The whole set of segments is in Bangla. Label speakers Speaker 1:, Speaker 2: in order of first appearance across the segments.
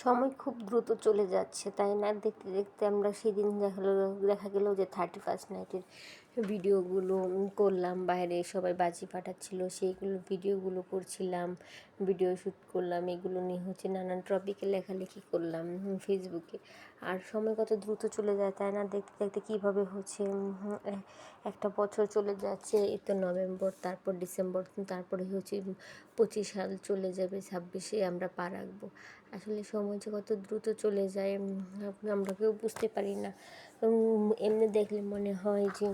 Speaker 1: সময় খুব দ্রুত চলে যাচ্ছে, তাই না? দেখতে দেখতে আমরা সেদিন দেখা গেল যে 31st নাইটের ভিডিওগুলো করলাম। বাইরে সবাই বাজি ফাটাচ্ছিল, সেইগুলো ভিডিওগুলো করছিলাম, ভিডিও শ্যুট করলাম। এগুলো নিয়ে নানান টপিকে লেখালেখি করলাম ফেসবুকে। আর সময় কত দ্রুত চলে যায়, তাই না? দেখতে দেখতে কীভাবে একটা বছর চলে যাচ্ছে। এই তো নভেম্বর, তারপর ডিসেম্বর, তারপরে 25 সাল চলে যাবে, 26-এ আমরা পা রাখবো। আসলে সময় যে কত দ্রুত চলে যায় আমরা কেউ বুঝতে পারি না। এমনি দেখলে মনে হয় যে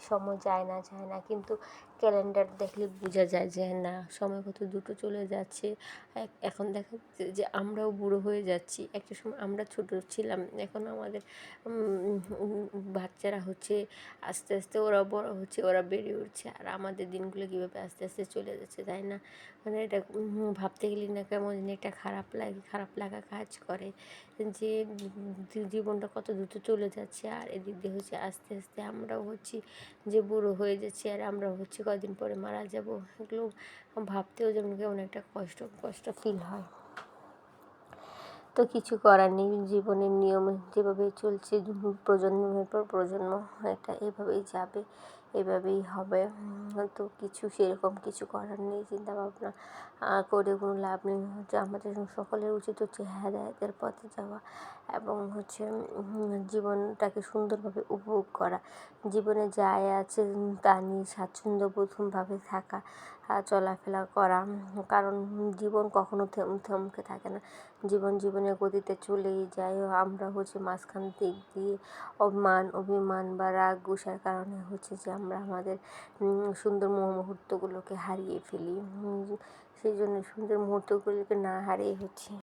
Speaker 1: সময় যায় না, কিন্তু ক্যালেন্ডার দেখলে বোঝা যায় যে না, সময় কত দ্রুত চলে যাচ্ছে। এখন দেখা যাচ্ছে যে আমরাও বুড়ো হয়ে যাচ্ছি। একটা সময় আমরা ছোট ছিলাম, এখন আমাদের বাচ্চারা আস্তে আস্তে ওরা বড় হচ্ছে, ওরা বেড়ে উঠছে, আর আমাদের দিনগুলো কীভাবে আস্তে আস্তে চলে যাচ্ছে, তাই না? মানে এটা ভাবতে গেলে না কেমন যেন একটা খারাপ লাগা কাজ করে যে জীবনটা কত দ্রুত চলে যাচ্ছে। আর এদিক দিয়ে আস্তে আস্তে আমরাও যে বুড়ো হয়ে যাচ্ছি, আর আমরাও কদিন পরে মারা যাব। এগুলো ভাবতেও যেমন কেমন একটা কষ্ট ফিল হয়। তো কিছু করার নেই, জীবনের নিয়মে যেভাবে চলছে প্রজন্মের পর প্রজন্ম এটা এভাবেই যাবে, এভাবেই হবে। তো সেরকম কিছু করার নেই, চিন্তাভাবনা করে কোনো লাভ নেই। আমাদের সকলের উচিত হেদায়েতের পথে যাওয়া এবং জীবনটাকে সুন্দরভাবে উপভোগ করা। জীবনে যা আছে তা নিয়ে স্বাচ্ছন্দ্যবোধভাবে থাকা, চলাফেরা করা। কারণ জীবন কখনো থমকে থাকে না। জীবনের গতিতে চলেই যায়। আমরা মাঝখান দিক দিয়ে অভিমান বা রাগ গুসার কারণে যে আমরা আমাদের সুন্দর মুহূর্তগুলোকে হারিয়ে ফেলি। সেই জন্য সুন্দর মুহূর্তগুলোকে না হারিয়ে